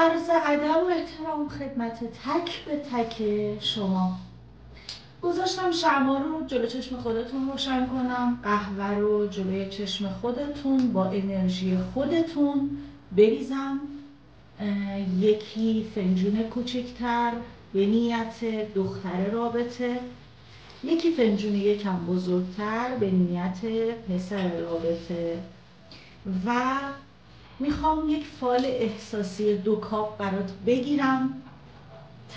عرض ادب و احترام خدمت تک به تک شما. گذاشتم شمع رو جلو چشم خودتون روشن کنم، قهوه رو جلوی چشم خودتون با انرژی خودتون بریزم. یکی فنجون کوچکتر به نیت دختر رابطه، یکی فنجون یکم بزرگتر به نیت پسر رابطه و میخوام یک فال احساسی 2 کاپ برات بگیرم،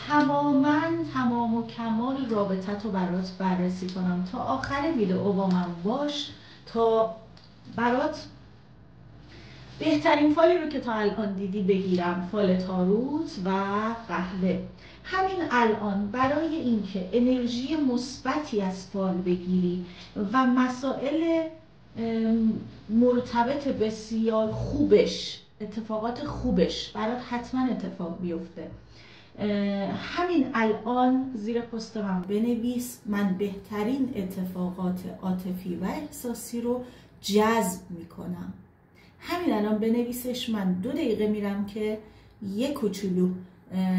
تمام و کمال رابطت رو برات بررسی کنم. تا آخر ویدئو با من باش تا برات بهترین فالی رو که تا الان دیدی بگیرم، فال تاروت و قهوه. همین الان برای اینکه انرژی مثبتی از فال بگیری و مسائل مرتبط بسیار خوبش، اتفاقات خوبش برات حتما اتفاق بیفته، همین الان زیر پست من بنویس من بهترین اتفاقات عاطفی و احساسی رو جذب میکنم. همین الان بنویسش. من 2 دقیقه میرم که یک کوچولو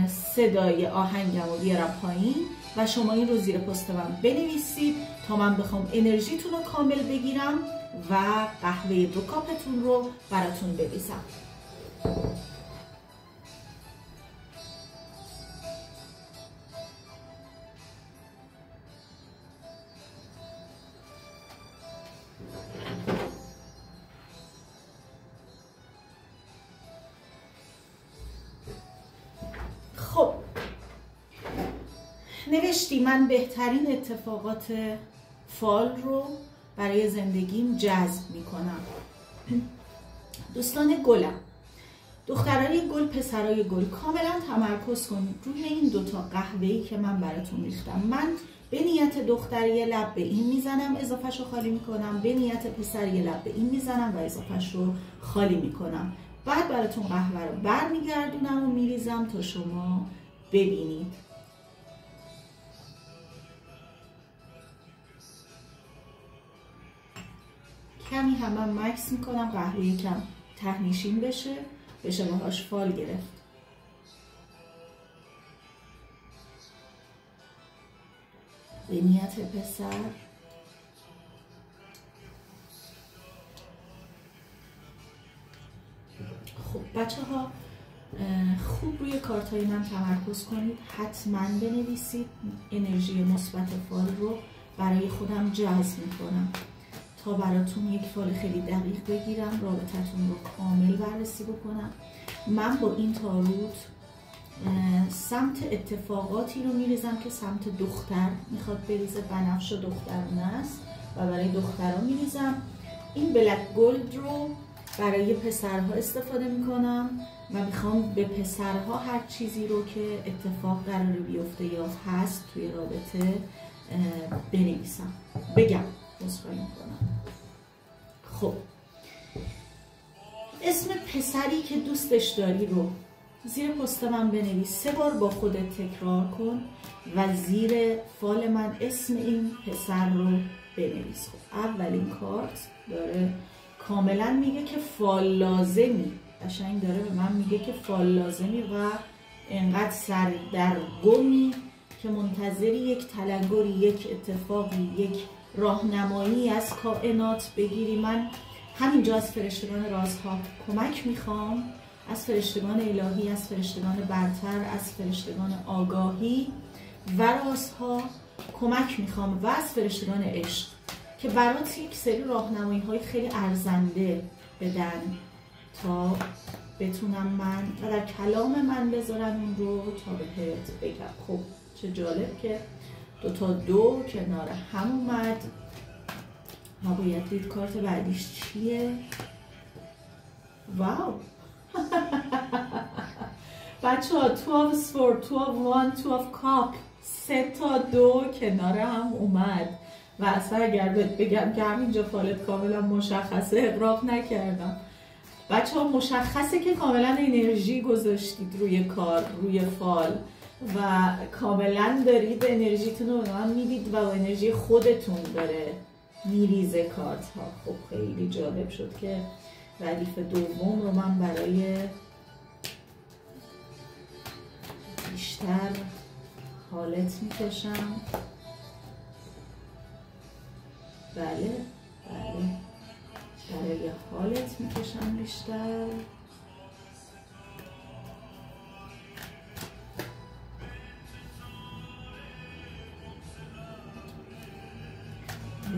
صدای آهنگم رو بیارم پایین و شما این رو زیر پست من بنویسید تا من بخوام انرژیتون رو کامل بگیرم و قهوه 2 کاپتون رو براتون بریزم. خب نوشتی من بهترین اتفاقات فال رو برای زندگیم جذب میکنم. دوستان گلم، دخترای گل، پسرای گل، کاملا تمرکز کنید روی این 2 تا قهوه‌ای که من براتون ریختم. من به نیت دختر یه لب به این میزنم، اضافهش رو خالی میکنم، به نیت پسر یه لب به این میزنم و اضافهش رو خالی میکنم. بعد براتون قهوه رو برمیگردونم و میریزم تا شما ببینید. کمی هم مکس میکنم قهوه یکم تهنشین بشه باهاش فال گرفت. به نیت پسر خب بچه ها خوب روی کارت های من تمرکز کنید، حتما بنویسید انرژی مثبت فال رو برای خودم جذب میکنم تا براتون یک فال خیلی دقیق بگیرم، رابطتون رو کامل بررسی بکنم. من با این تاروت سمت اتفاقاتی رو میریزم که سمت دختر میخواد بریزه، بنفش دخترانه است و برای دخترها میریزم. این بلک گلد رو برای پسرها استفاده میکنم و میخوام به پسرها هر چیزی رو که اتفاق قراره بیفته یا هست توی رابطه بنویسم، بگم، عذرخواهی میکنم. خب اسم پسری که دوستش داری رو زیر پست من بنویس، 3 بار با خودت تکرار کن و زیر فال من اسم این پسر رو بنویس. خب اولین کارت داره کاملا میگه که فال لازمی، قشنگ داره به من میگه که فال لازمی و انقدر سردرگمی که منتظری یک تلنگری، یک اتفاقی، یک راهنمایی از کائنات بگیری. من همینجا از فرشتگان رازها کمک میخوام، از فرشتگان الهی، از فرشتگان برتر، از فرشتگان آگاهی و رازها کمک میخوام و از فرشتگان عشق که برات یک سری راهنمایی های خیلی ارزنده بدن تا بتونم من و در کلام من بذارم این رو تا بهت بگم. خب چه جالب که 2 تا 2 کنار هم اومد. ما باید دید کارت بعدیش چیه. واو بچه ها 12 سورد، 12 1، 12 کاپ، 3 تا 2 کنار هم اومد و اصلا اگر بگم که همینجا فالت کاملا مشخصه اغراق نکردم. بچه ها مشخصه که کاملا انرژی گذاشتید روی کار، روی فال و کاملا دارید انرژیتون رو به من میدید و انرژی خودتون داره میریزه کارت ها. خب خیلی جالب شد که ردیف دوم رو من برای بیشتر حالت میکشم. بله بله، برای حالت میکشم بیشتر.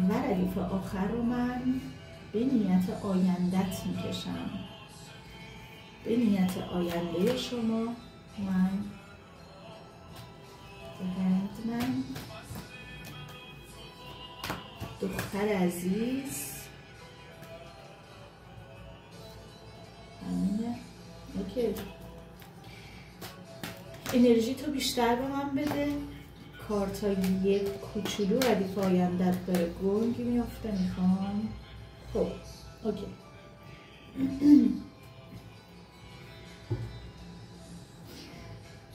و ردیف آخر رو من به نیت آیندت میکشم. به نیت آینده شما من من دختر عزیز همینه. اوکی، انرژی تو بیشتر به من بده. کارتای یک کوچولو ردیف آیندت داره گنگ میافته میخوام. خب اوکی.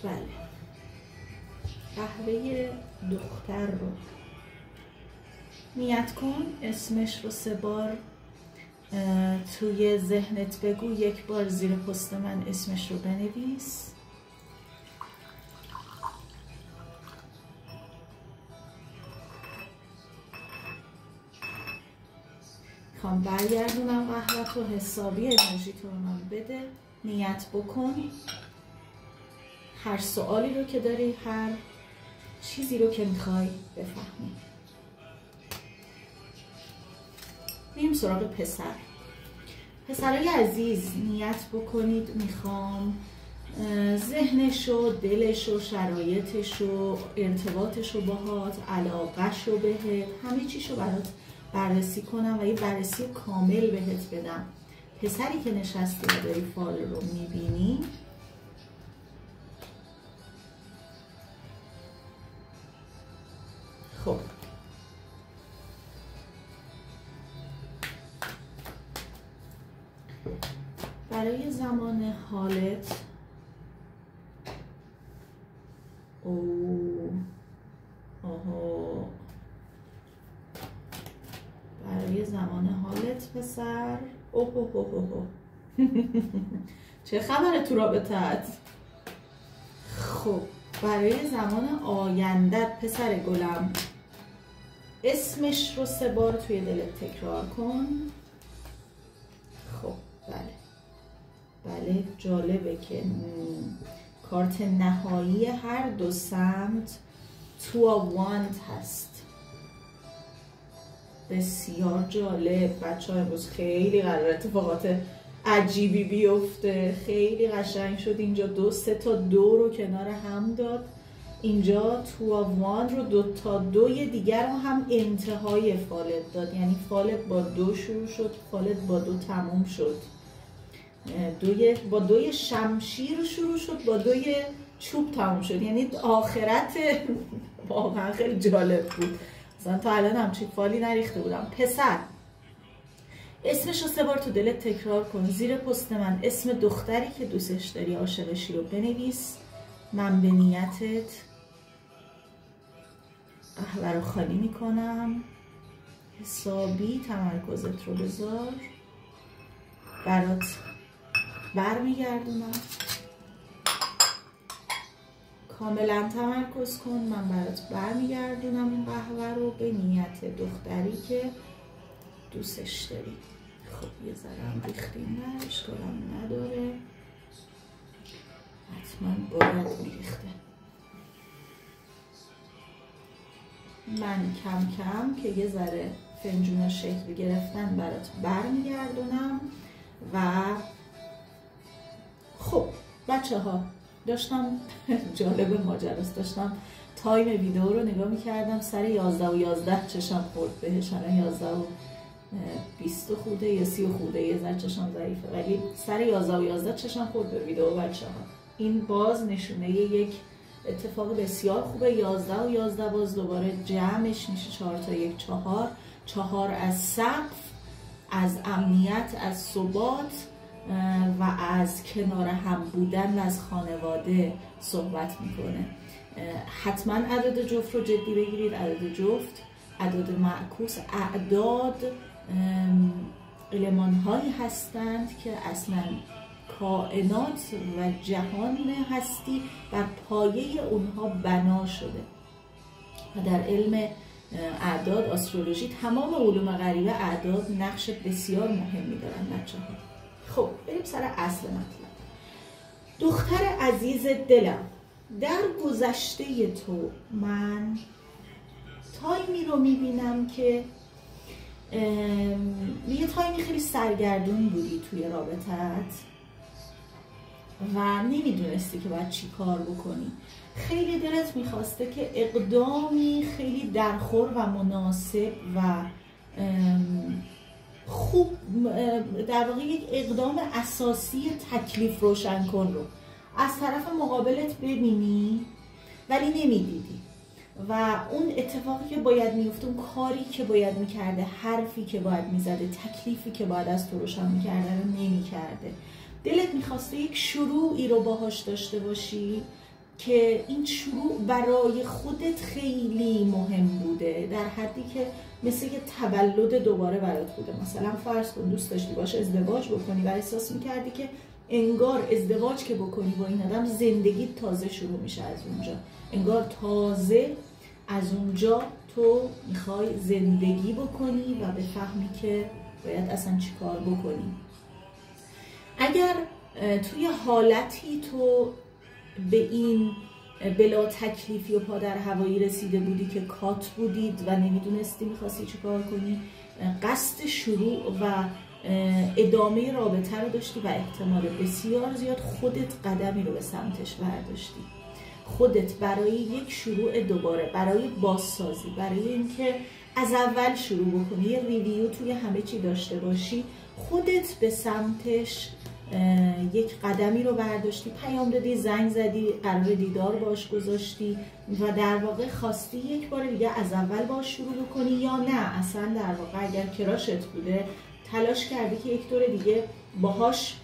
بله، قهوه دختر رو نیت کن، اسمش رو 3 بار توی ذهنت بگو، 1 بار زیر پست من اسمش رو بنویس. میخوام برگردونم قهوه تو حسابی انرژی تو رو من بده. نیت بکن هر سوالی رو که داری، هر چیزی رو که میخوای بفهمی. میریم سراغ پسر. پسرای عزیز نیت بکنید میخوام ذهنشو، دلشو، شرایطشو، ارتباطشو باهات، علاقهشو بهت، همه چیشو برات بررسی کنم و یه بررسی کامل بهت بدم. پسری که نشستی و داری فال رو میبینی، خب برای زمان حالت برای زمان حالت پسر چه خبره تو رابطت؟ خب برای زمان آیندت پسر گلم، اسمش رو 3 بار توی دلت تکرار کن. خب بله جالبه که کارت نهایی هر 2 سمت تو واند هست. بسیار جالب بچه ها، امروز خیلی قرار اتفاقات عجیبی بیفته. خیلی قشنگ شد اینجا 2 تا 2 رو کنار هم داد. اینجا تو واند رو 2 تا 2 دیگر رو هم انتهای فالت داد، یعنی فالت با 2 شروع شد، فالت با 2 تموم شد. با 2 شمشیر شروع شد، با 2 چوب تموم شد، یعنی آخرت واقعا خیلی جالب بود. مثلا تا الان همچین فالی نریخته بودم. پسر اسمش رو 3 بار تو دلت تکرار کن. زیر پست من اسم دختری که دوستش داری، عاشقشی رو بنویس. من به نیتت قهوه رو خالی میکنم. حسابی تمرکزت رو بذار، برات برمیگردونم. کاملا تمرکز کن، من برات برمیگردونم این قهوه رو به نیت دختری که دوستش داری. خب یه ذرم ریختیم، نه اشکالم نداره، حتما باید میریخته. من کم کم که یه ذره فنجون شکل گرفتن برات برمیگردونم. و خب بچه ها، داشتم جالب ماجراست، داشتم تایم ویدیو رو نگاه میکردم، سر 11:11 چشم خورد بهش. الان 11:20 خورده یا 30 خورده، یه ذره چشم ضعیفه، ولی سر 11:11 چشم خورد به ویدیو بچه ها. این باز نشونه یک اتفاق بسیار خوبه. 11:11 باز دوباره جمعش میشه 4 تا 1 4. 4 از سقف، از امنیت، از ثبات و از کنار هم بودن و از خانواده صحبت میکنه. حتما عدد جفت رو جدی بگیرید. عدد جفت، عدد معکوس، اعداد المان هایی هستند که اصلا کائنات و جهان هستی بر پایه اونها بنا شده. و در علم اعداد، آسترولوژی، تمام علوم غریبه اعداد نقش بسیار مهمی دارن بچه‌ها. خب بریم سر اصل مطلب. دختر عزیز دلم، در گذشته تو من تایمی رو میبینم که یه تایمی خیلی سرگردون بودی توی رابطت و نمیدونستی که باید چی کار بکنی. خیلی دلت میخواسته که اقدامی خیلی درخور و مناسب و خوب، در واقع یک اقدام اساسی تکلیف روشن کن رو از طرف مقابلت ببینی ولی نمیدیدی و اون اتفاقی که باید میفته، اون کاری که باید میکرده، حرفی که باید میزده، تکلیفی که باید از تو روشن میکرده رو نمیکرده. دلت میخواسته یک شروعی رو باهاش داشته باشی که این شروع برای خودت خیلی مهم بوده، در حدی که مثل یه تولد دوباره برات بوده. مثلا فرض کن دوست داشتی باش ازدواج بکنی و احساس میکردی که انگار ازدواج که بکنی با این آدم زندگی تازه شروع میشه از اونجا، انگار تازه از اونجا تو میخوای زندگی بکنی و بفهمی که باید اصلا چی کار بکنی. اگر توی حالتی تو به این بلا تکلیفی و پا در هوایی رسیده بودی که کات بودید و نمیدونستی میخواستی چی کار کنی، قصد شروع و ادامه رابطه رو داشتی و احتمال بسیار زیاد خودت قدمی رو به سمتش برداشتی. خودت برای یک شروع دوباره، برای بازسازی، برای اینکه از اول شروع بکنی، یه ریویو توی همه چی داشته باشی، خودت به سمتش یک قدمی رو برداشتی، پیام دادی، زنگ زدی، قرار دیدار باش گذاشتی و در واقع خواستی یک بار دیگه از اول باش شروع بکنی، یا نه اصلا در واقع اگر کراشت بوده تلاش کردی که یک دور دیگه باهاش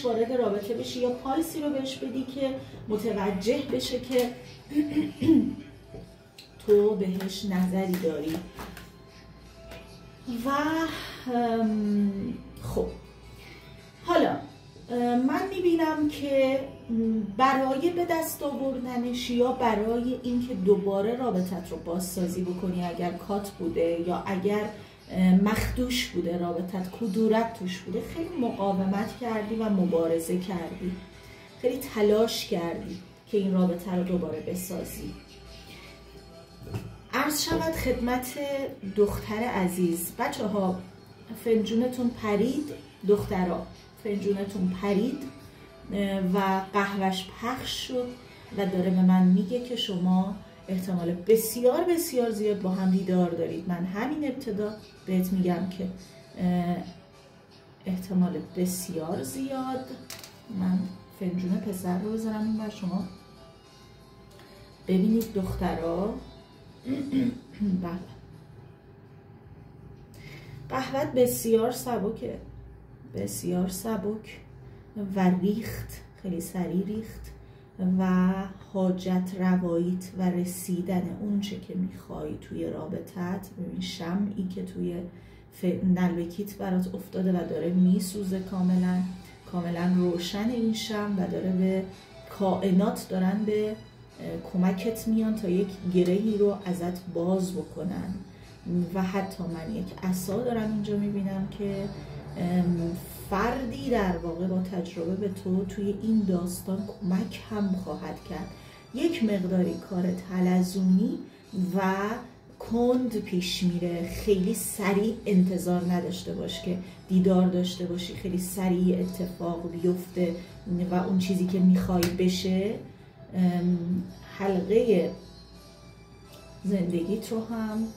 وارد رابطه بشی یا پالیسی رو بهش بدی که متوجه بشه که تو بهش نظری داری. و خب حالا من میبینم که برای به دست آوردنش یا برای اینکه دوباره رابطت رو بازسازی بکنی، اگر کات بوده یا اگر مخدوش بوده رابطت، کدورت توش بوده، خیلی مقاومت کردی و مبارزه کردی، خیلی تلاش کردی که این رابطه رو دوباره بسازی. عرض شود خدمت دختر عزیز، بچه ها فنجونتون پرید، دخترها فنجونتون پرید و قهوهش پخش شد و داره به من میگه که شما احتمال بسیار بسیار زیاد با هم دیدار دارید. من همین ابتدا بهت میگم که احتمال بسیار زیاد. من فنجون پسر رو بذارم این بر شما ببینید دخترها. بله قهوت بسیار سبکه، بسیار سبک و ریخت، خیلی سریع ریخت و حاجت رواییت و رسیدن اون چه که میخوایی توی رابطت. ببین شمعی که توی نلبکیت برات افتاده و داره میسوزه، کاملا روشن این شمع و داره به کائنات دارن به کمکت میان تا یک گرهی رو ازت باز بکنن. و حتی من یک عصا دارم اینجا میبینم که فردی در واقع با تجربه به تو توی این داستان کمک هم خواهد کرد. یک مقداری کار تلزونی و کند پیش میره، خیلی سریع انتظار نداشته باش که دیدار داشته باشی، خیلی سریع اتفاق بیفته و اون چیزی که میخوای بشه. حلقه زندگیت رو هم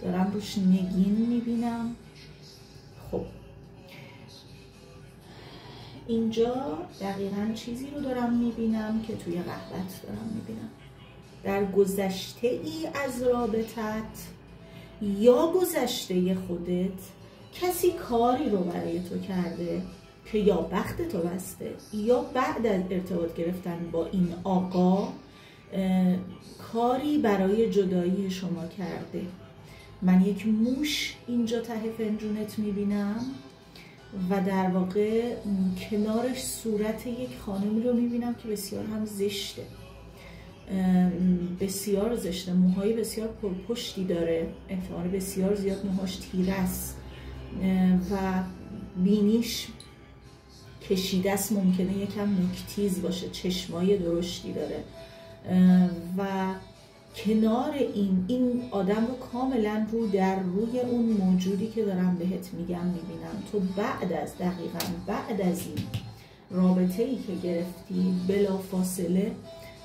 دارم روش نگین میبینم. خب اینجا دقیقاً چیزی رو دارم میبینم که توی قهوت دارم میبینم. در گذشته ای از رابطت یا گذشته خودت کسی کاری رو برای تو کرده که یا بخت تو بسته یا بعد از ارتباط گرفتن با این آقا کاری برای جدایی شما کرده من یک موش اینجا ته فنجونت میبینم و در واقع کنارش صورت یک خانمی رو میبینم که بسیار هم زشته، بسیار زشته، موهای بسیار پرپشتی داره، احتمال بسیار زیاد موهاش تیره است و بینیش کشیده است، ممکنه یکم نوک‌تیز باشه، چشمای درشتی داره و کنار این آدم رو کاملا رو در روی اون موجودی که دارم بهت میگم میبینم. تو دقیقاً بعد از این رابطه ای که گرفتی بلا فاصله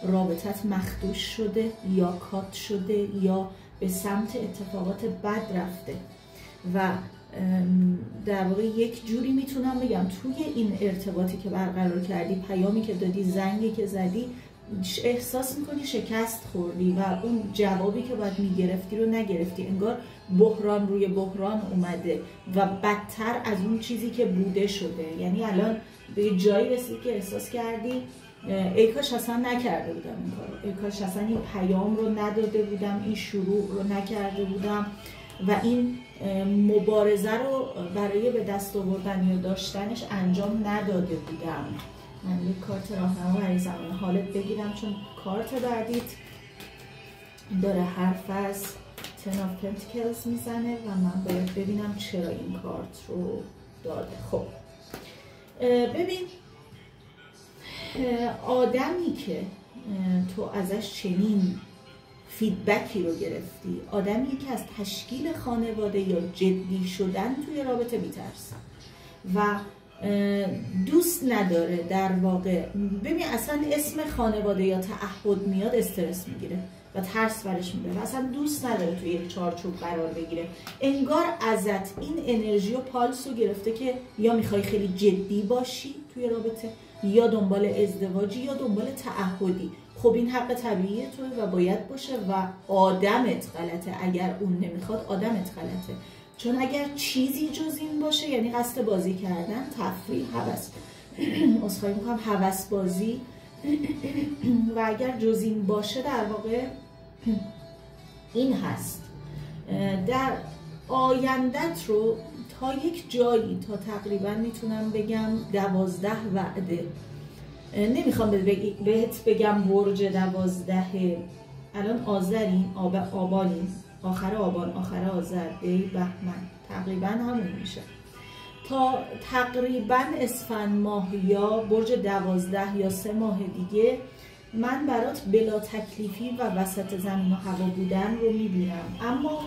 رابطت مخدوش شده یا کات شده یا به سمت اتفاقات بد رفته و در واقع یک جوری میتونم بگم توی این ارتباطی که برقرار کردی، پیامی که دادی، زنگی که زدی، احساس میکنی شکست خوردی و اون جوابی که باید میگرفتی رو نگرفتی. انگار بحران روی بحران اومده و بدتر از اون چیزی که بوده شده. یعنی الان به جایی رسید که احساس کردی ای کاش اصلا نکرده بودم این کارو، ای کاش اصلا این پیام رو نداده بودم، این شروع رو نکرده بودم و این مبارزه رو برای به دست آوردن یا داشتنش انجام نداده بودم. من یک کارت راهنما برای زمان حالت بگیرم چون کارت بعدیت داره حرف از Ten of Pentacles میزنه و من باید ببینم چرا این کارت رو داده. خب ببین، آدمی که تو ازش چنین فیدبکی رو گرفتی، آدمی که از تشکیل خانواده یا جدی شدن توی رابطه میترسه و دوست نداره در واقع. ببین اصلا اسم خانواده یا تعهد میاد استرس میگیره و ترس برش میبره، اصلا دوست نداره توی یک چارچوب قرار بگیره. انگار ازت این انرژی و پالس رو گرفته که یا میخوای خیلی جدی باشی توی رابطه، یا دنبال ازدواجی، یا دنبال تعهدی. خب این حق طبیعی توه و باید باشه و آدمت غلطه اگر اون نمیخواد، آدمت غلطه. چون اگر چیزی جز این باشه یعنی قصد بازی کردن، تفریح، هوس، عذرخواهی میکنم، هوس بازی و اگر جز این باشه در واقع این هست. در آیندت رو تا یک جایی، تا تقریبا میتونم بگم 12 وعده، نمیخوام بهت بگم برج 12، الان آذریم، آبانیم، آخر آبان، آخر آذر، دی، بهمن، تقریبا همون میشه. تا تقریبا اسفند ماه یا برج 12 یا 3 ماه دیگه من برات بلا تکلیفی و وسط زمین و هوا بودن رو میبینم. اما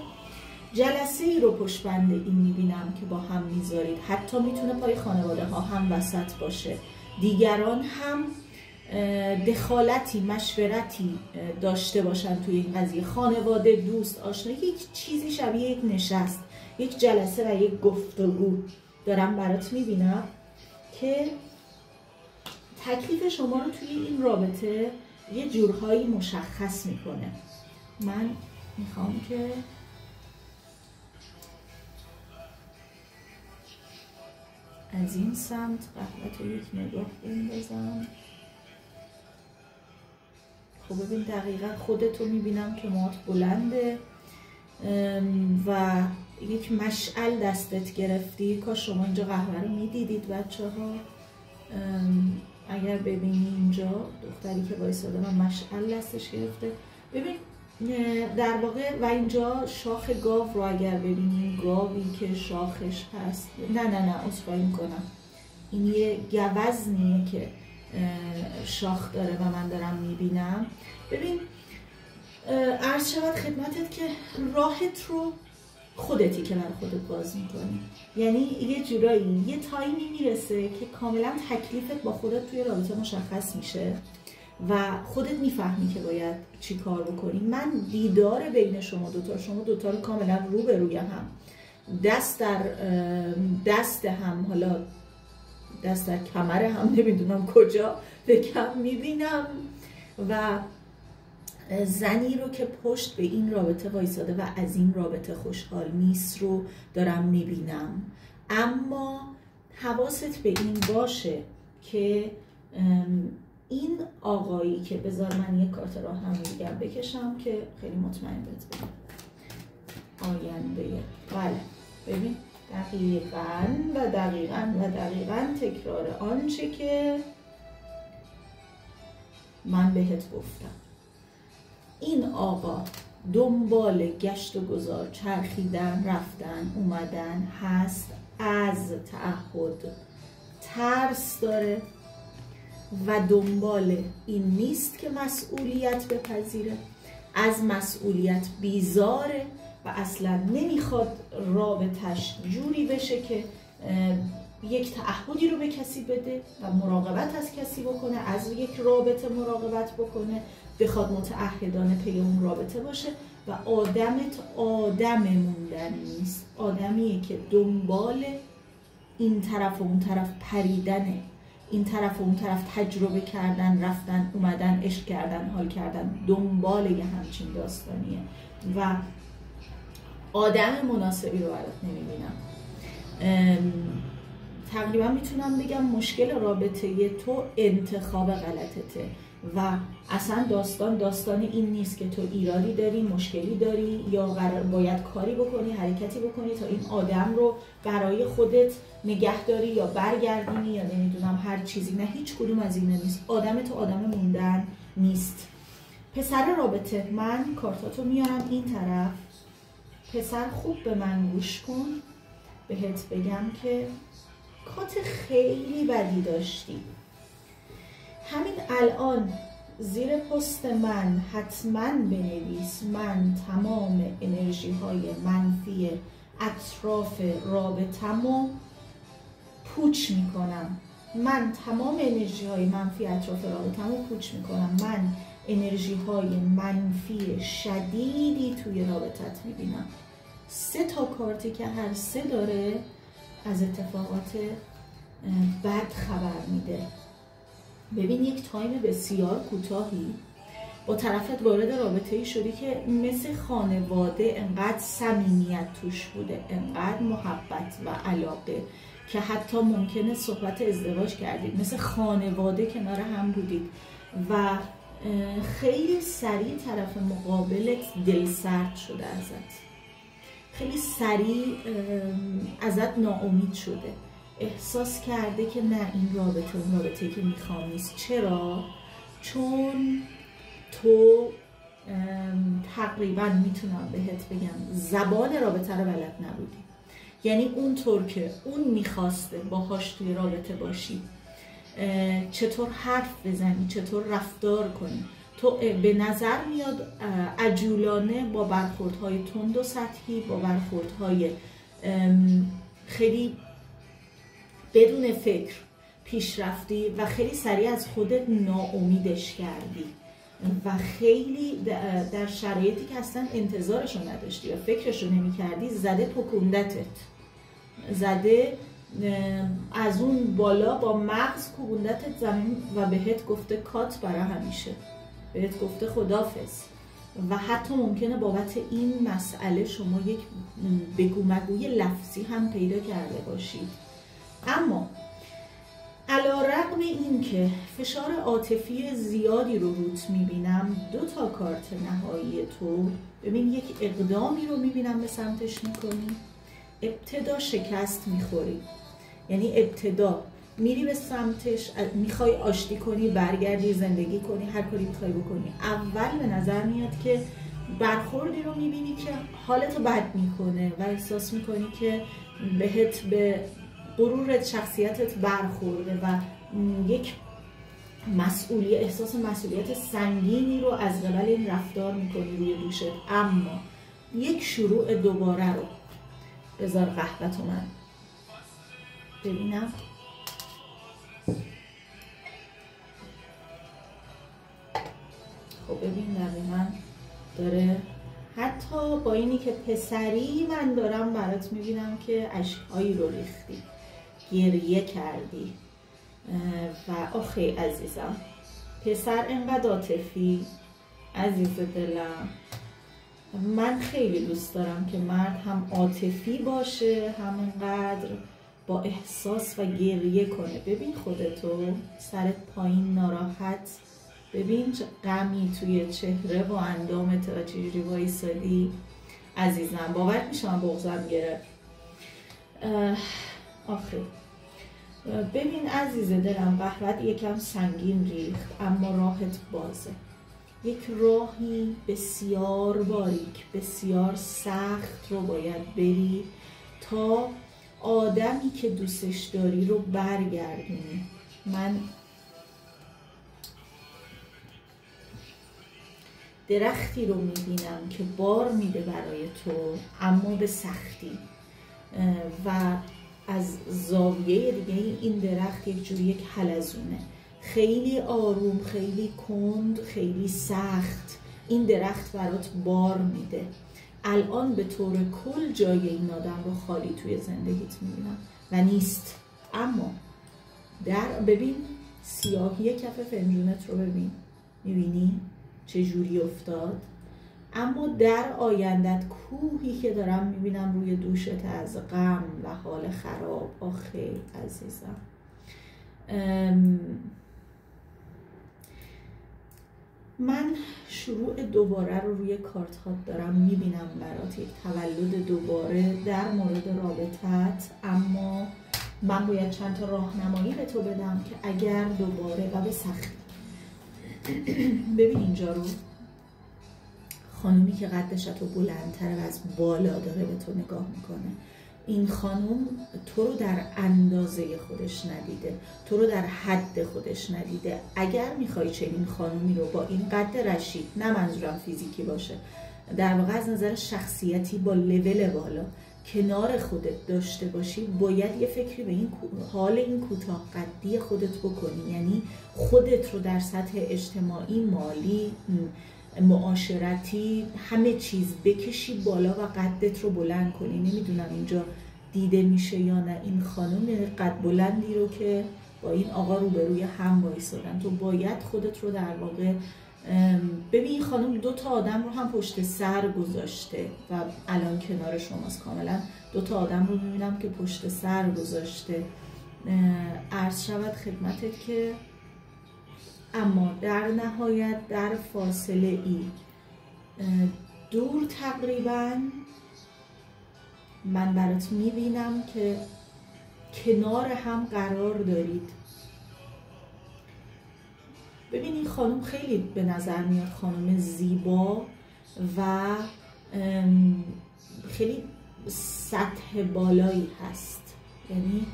جلسه ای رو پشت بند این میبینم که با هم میذارید. حتی میتونه پای خانواده ها هم وسط باشه، دیگران هم دخالتی، مشورتی داشته باشن توی این قضیه، خانواده، دوست، آشنا، یک چیزی شبیه یک نشست، یک جلسه و یک گفتگو دارم برات میبینم که تکلیف شما رو توی این رابطه یه جورهایی مشخص میکنه. من میخوام که از این سمت قبلت رو یک نگاه بندازم. خب ببین دقیقا خودتو میبینم که موهات بلنده و یک مشعل دستت گرفتی. کاش شما اینجا قهوه رو میدیدید بچه ها. اگر ببینی اینجا دختری که وایساده و مشعل دستش گرفته، ببین در واقع، و اینجا شاخ گاو رو اگر ببینی، گاوی که شاخش هست، نه عذرخواهی میکنم، این یه گوزنیه که شاخ داره و من دارم میبینم. ببین عرض شود خدمتت که راحت رو خودتی که برای خودت باز میکنی. یعنی یه جورایی یه تایمی میرسه که کاملا تکلیفت با خودت توی رابطه مشخص میشه و خودت میفهمی که باید چی کار بکنی. من دیدار بین شما دوتا رو کاملا رو به روی هم، دست در دست هم، حالا دست در کمر هم، نمیدونم کجا بگم، میبینم و زنی رو که پشت به این رابطه وایساده و از این رابطه خوشحال نیست رو دارم میبینم. اما حواست به این باشه که این آقایی که، بذار من یک کارت راهنمایی دیگر بکشم که خیلی مطمئن بهت بگم، آینده. بله ببین دقیقاً تکرار آنچه که من بهت گفتم. این آقا دنبال گشت و گذار، چرخیدن، رفتن، اومدن هست، از تعهد ترس داره و دنبال این نیست که مسئولیت بپذیره، از مسئولیت بیزاره و اصلا نمیخواد رابطش جوری بشه که یک تعهدی رو به کسی بده و مراقبت از کسی بکنه، از یک رابطه مراقبت بکنه، بخواد متعهدانه پی اون رابطه باشه و آدم موندن نیست، آدمیه که دنبال این طرف و اون طرف پریدنه، این طرف و اون طرف تجربه کردن، رفتن، اومدن، عشق کردن، حال کردن، دنبال یه همچین داستانیه و آدم مناسبی رو برات نمیبینم. تقریبا میتونم بگم مشکل رابطه تو انتخاب غلطته و اصلا داستان این نیست که تو ایرادی داری، مشکلی داری یا باید کاری بکنی، حرکتی بکنی تا این آدم رو برای خودت نگه داری یا برگردونی یا نمیدونم هر چیزی. نه، هیچ کدوم از این نیست. آدم تو آدم موندن نیست. پسر رابطه، من کارتاتو میارم این طرف. پسر خوب به من گوش کن، بهت بگم که کات خیلی بدی داشتی. همین الان زیر پست من حتما بنویس من تمام انرژی های منفی اطراف رابطمو پوچ میکنم. من تمام انرژی های منفی اطراف رابطمو پوچ میکنم. من انرژی های منفی شدیدی توی رابطت میبینم. 3 تا کارتی که هر 3 داره از اتفاقات بد خبر میده. ببین یک تایم بسیار کوتاهی با طرفت وارد رابطه‌ای شدی که مثل خانواده، انقدر صمیمیت توش بوده، انقدر محبت و علاقه که حتی ممکنه صحبت ازدواج کردید، مثل خانواده کنار هم بودید و خیلی سریع طرف مقابلت دلسرد شده ازت، خیلی سریع ازت ناامید شده، احساس کرده که نه این رابطه اون رابطه‌ای که میخوام نیست. چرا؟ چون تو تقریبا میتونم بهت بگم زبان رابطه رو بلد نبودی. یعنی اونطور که اون میخواسته باهاش توی رابطه باشی، چطور حرف بزنی، چطور رفتار کنی، تو به نظر میاد عجولانه با برخوردهای تند و سطحی، با برخوردهای خیلی بدون فکر پیش رفتی و خیلی سریع از خودت ناامیدش کردی و خیلی در شرایطی که اصلا انتظارشو نداشتی یا فکرشو نمی کردی زده پکوندتت، زده از اون بالا با مغز کوبوندتت زمین و بهت گفته کات برای همیشه، بهت گفته خدافظ. و حتی ممکنه بابت این مسئله شما یک بگو مگوی لفظی هم پیدا کرده باشید. اما علیرغم این که فشار عاطفی زیادی رو روت میبینم، 2 تا کارت نهایی تو، ببین یک اقدامی رو میبینم به سمتش میکنی. ابتدا شکست میخوری، یعنی ابتدا میری به سمتش، میخوای آشتی کنی، برگردی، زندگی کنی، هر کاری میخوای بکنی. اول به نظر میاد که برخوردی رو میبینی که حالتو بد میکنه و احساس میکنی که بهت به غرورت، شخصیتت برخورده و یک احساس مسئولیت سنگینی رو از قبل این رفتار میکنی روی دوشت. اما یک شروع دوباره رو بذار قهوه‌تو من ببینم. خب ببین دقیقا داره، حتی با اینی که پسری من دارم برات میبینم که اشک‌هایی رو ریختی، گریه کردی و آخی عزیزم، پسر انقدر عاطفی، عزیز دلم، من خیلی دوست دارم که مرد هم عاطفی باشه، هم انقدر با احساس و گریه کنه. ببین خودتو سرت پایین ناراحت، ببین غمی توی چهره و اندامت و چجوری وایسادی، عزیزم. باور میشه من بغضم گرفت. آخه ببین عزیز دلم، قهوه‌ت یکم سنگین ریخت اما راهت بازه. یک راهی بسیار باریک، بسیار سخت رو باید بری تا آدمی که دوستش داری رو برگردونی. من درختی رو میبینم که بار میده برای تو اما به سختی و از زاویه دیگه این درخت یک جوری یک حلزونه، خیلی آروم، خیلی کند، خیلی سخت این درخت برات بار میده. الان به طور کل جای این آدم رو خالی توی زندگیت میبینم و نیست. اما ببین سیاهی کف فنجونت رو ببین، میبینی چه جوری افتاد؟ اما در آیندت کوهی که دارم میبینم روی دوشت از غم و حال خراب. آخه عزیزم، من شروع دوباره رو روی کارت هات دارم میبینم برات، یک تولد دوباره در مورد رابطت. اما من باید چند تا راهنمایی به تو بدم که اگر دوباره و به سختی ببین اینجا رو، خانومی که قدش تو بلندتره و از بالا داره به تو نگاه میکنه. این خانوم تو رو در اندازه خودش ندیده، تو رو در حد خودش ندیده. اگر میخوای چنین خانومی رو با این قد رشید، نه منظورم فیزیکی باشه، در واقع از نظر شخصیتی با لول بالا کنار خودت داشته باشی، باید یه فکری به این حال این کوتاه قدی خودت بکنی. یعنی خودت رو در سطح اجتماعی، مالی، معاشرتی، همه چیز بکشی بالا و قدت رو بلند کنی. نمیدونم اینجا دیده میشه یا نه. این خانم قد بلندی رو که با این آقا روبروی هم وایسادن، تو باید خودت رو در واقع ببین. این خانم 2 تا آدم رو هم پشت سر گذاشته و الان کنار شماست. کاملا 2 تا آدم رو میبینم که پشت سر گذاشته. عرض شود خدمتت که اما در نهایت در فاصله ای دور تقریبا من برات میبینم که کنار هم قرار دارید. ببین این خانم خیلی به نظر میاد خانم زیبا و خیلی سطح بالایی هست. یعنی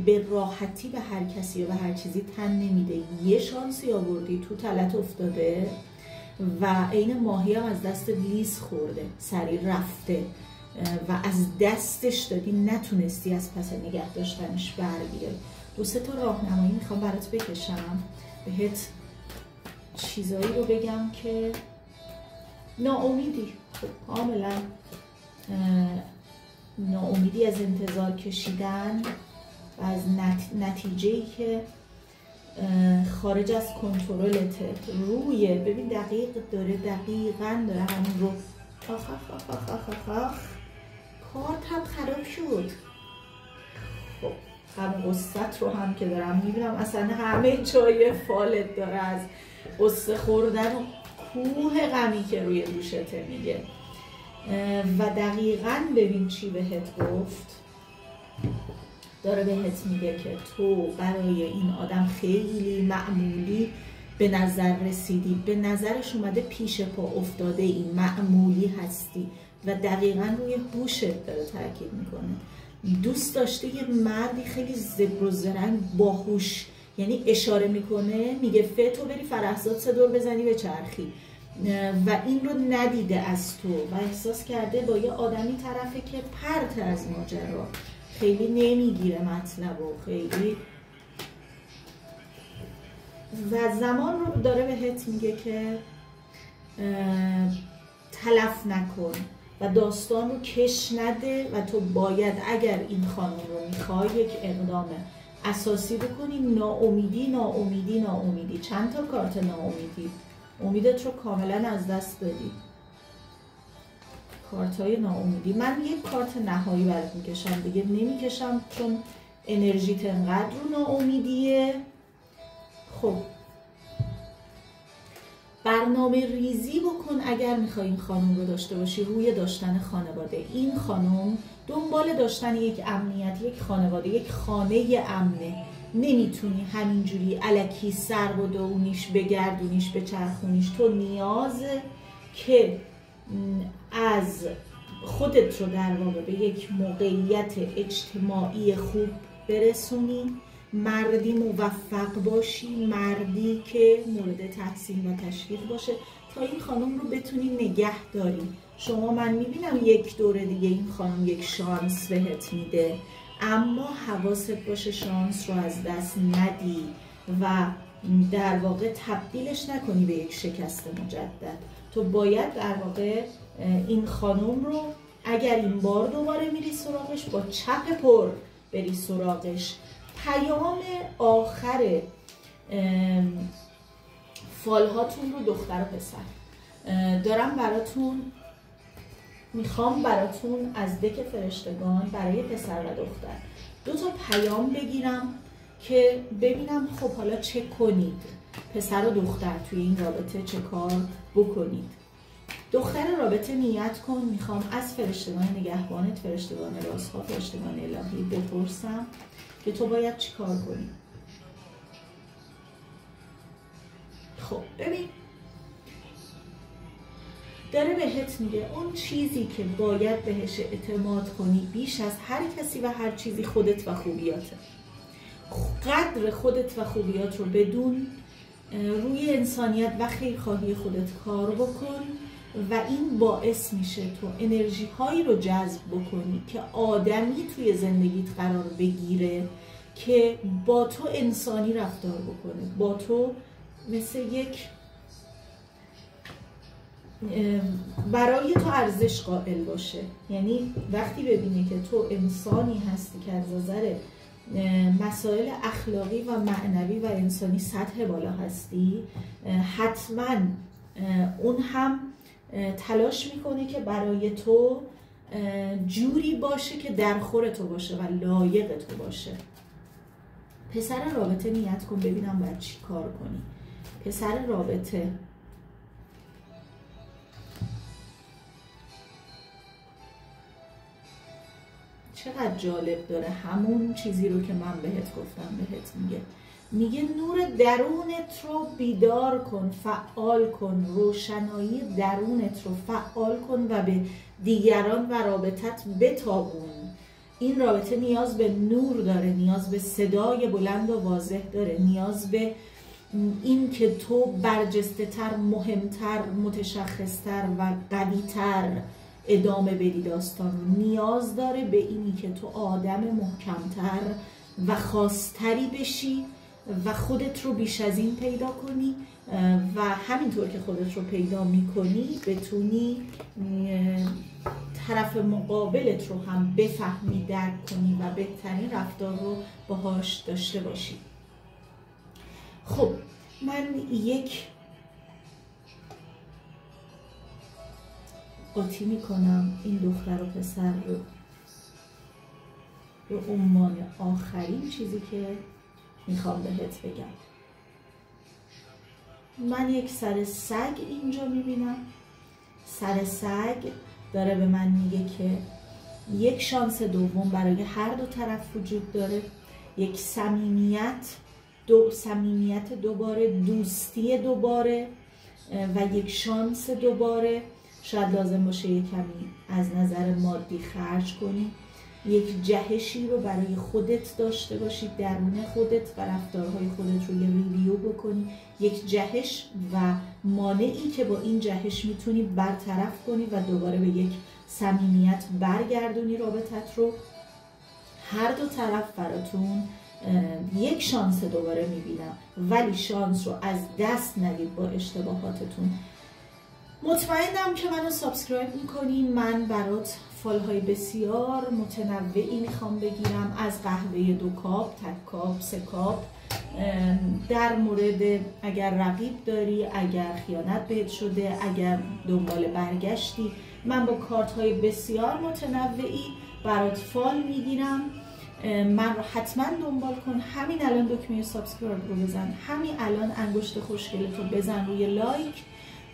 به راحتی به هر کسی و به هر چیزی تن نمیده. یه شانسی آوردی تو تلت افتاده و عین ماهی هم از دست لیز خورده، سریع رفته و از دستش دادی، نتونستی از پس نگه داشتنش بر بیای. 2-3 تا راهنمایی میخوام برات بکشم، بهت چیزایی رو بگم که ناامیدی، خب کاملا ناامیدی از انتظار کشیدن و از نتیجه‌ای که خارج از کنترلته روی. ببین دقیقاً داره همون رو کارت هم خراب شد. خب هم قصت رو هم که دارم میبینم اصلا همه جای فالت داره از قصه خوردن و کوه غمی که روی دوشته میگه. و دقیقاً ببین چی بهت گفت. داره بهت میگه که تو برای این آدم خیلی معمولی به نظر رسیدی، به نظرش اومده پیش پا افتاده، این معمولی هستی و دقیقاً روی هوشت داره تاکید میکنه. دوست داشته یه مردی خیلی زبر و زرنگ باهوش، یعنی اشاره میکنه میگه تو بری فرهزاد 3 دور بزنی به چرخی و این رو ندیده از تو و احساس کرده با یه آدمی طرفه که پرت از ماجرا، خیلی نمیگیره مطلب و خیلی و زمان رو داره بهت میگه که تلف نکن و داستان رو کش نده و تو باید اگر این خانم رو میخوای یک اقدام اساسی بکنی. ناامیدی ناامیدی ناامیدی، چند تا کارت ناامیدی، امیدت رو کاملا از دست دادی. کارت های ناامیدی. من یک کارت نهایی برات میکشم، دیگه نمیکشم چون انرژیت انقدر رو ناامیدیه. خب برنامه ریزی بکن اگر میخوای این خانم رو داشته باشی روی داشتن خانواده. این خانم دنبال داشتن یک امنیت، یک خانواده، یک خانه امنه. نمیتونی همینجوری الکی سر بدونیش، بگردونیش، بچرخونیش. تو نیازه که از خودت رو در واقع به یک موقعیت اجتماعی خوب برسونی، مردی موفق باشی، مردی که مورد تحسین و تشویق باشه تا این خانم رو بتونی نگه داری. شما من میبینم یک دوره دیگه این خانم یک شانس بهت میده، اما حواست باشه شانس رو از دست ندی و در واقع تبدیلش نکنی به یک شکست مجدد. تو باید در واقع این خانم رو اگر این بار دوباره میری سراغش با چپ پر بری سراغش. پیام آخر فالهاتون رو دختر و پسر دارم براتون، میخوام براتون از دک فرشتگان برای پسر و دختر 2 تا پیام بگیرم که ببینم خب حالا چه کنید، پسر و دختر توی این رابطه چه کار بکنید. دختر رابطه نیت کن، میخوام از فرشتگان نگهبانت، فرشتگان رازها، فرشتگان الهی بپرسم که تو باید چی کار کنی. خب ببین، داره بهت میگه اون چیزی که باید بهش اعتماد کنی بیش از هر کسی و هر چیزی خودت و خوبیاته. قدر خودت و خوبیات رو بدون، روی انسانیت و خیرخواهی خودت کار بکن و این باعث میشه تو انرژی هایی رو جذب بکنی که آدمی توی زندگیت قرار بگیره که با تو انسانی رفتار بکنه، با تو مثل یک برای تو ارزش قائل باشه. یعنی وقتی ببینی که تو انسانی هستی که از نظر مسائل اخلاقی و معنوی و انسانی سطح بالا هستی، حتما اون هم تلاش میکنه که برای تو جوری باشه که در خور تو باشه و لایق تو باشه. پسر رابطه نیت کن ببینم باید چی کار کنی. پسر رابطه چقدر جالب داره همون چیزی رو که من بهت گفتم بهت میگه نور درونت رو بیدار کن، فعال کن، روشنایی درونت رو فعال کن و به دیگران و رابطت بتابون. این رابطه نیاز به نور داره، نیاز به صدای بلند و واضح داره، نیاز به این که تو برجسته تر، مهمتر، متشخصتر و قویتر ادامه بدی داستان رو. نیاز داره به اینی که تو آدم محکمتر و خاصتری بشی و خودت رو بیش از این پیدا کنی و همینطور که خودت رو پیدا میکنی بتونی طرف مقابلت رو هم بفهمی، درک کنی و بهترین رفتار رو باهاش داشته باشی. خب من یک قاطی میکنم این دختر و پسر رو به عنوان آخرین چیزی که میخوام بهت بگم. من یک سر سگ اینجا میبینم. سر سگ داره به من میگه که یک شانس دوم برای هر دو طرف وجود داره، یک صمیمیت دوباره، دوستی دوباره و یک شانس دوباره. شاید لازم باشه یک کمی از نظر مادی خرج کنی، یک جهشی رو برای خودت داشته باشی درون خودت و رفتارهای خودت رو یه ریویو بکنی، یک جهش و مانعی که با این جهش میتونی برطرف کنی و دوباره به یک صمیمیت برگردونی رابطت رو. هر دو طرف براتون یک شانس دوباره میبینم، ولی شانس رو از دست ندید با اشتباهاتتون. مطمئنم که منو سابسکرایب میکنین. من برات فالهای بسیار متنوعی میخوام بگیرم، از قهوه 2 کاپ، تک کاپ، 3 کاپ، در مورد اگر رقیب داری، اگر خیانت بهت شده، اگر دنبال برگشتی، من با کارت های بسیار متنوعی برات فال میگیرم من رو حتما دنبال کن. همین الان دکمه سابسکرایب رو بزن، همین الان انگشت خوشگلت رو بزن روی لایک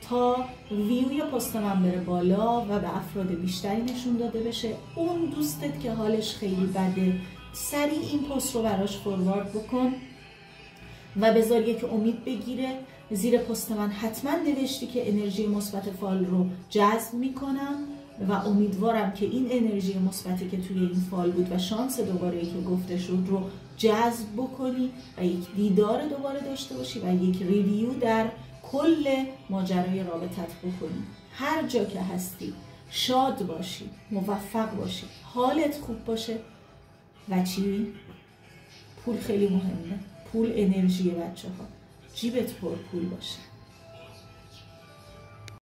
تا ویوی پست من بره بالا و به افراد بیشتری نشون داده بشه. اون دوستت که حالش خیلی بده سریع این پست رو براش فوروارد بکن و بذار یک امید بگیره. زیر پست من حتما نوشتی که انرژی مثبت فال رو جذب میکنم و امیدوارم که این انرژی مثبتی که توی این فال بود و شانس دوباره که گفته شد رو جذب بکنی و یک دیدار دوباره داشته باشی و یک ریویو در کل ماجرای رابطت بکنی. هر جا که هستی شاد باشی، موفق باشی، حالت خوب باشه و چی؟ پول خیلی مهمه. پول انرژی بچه ها. جیبت پر پول باشه.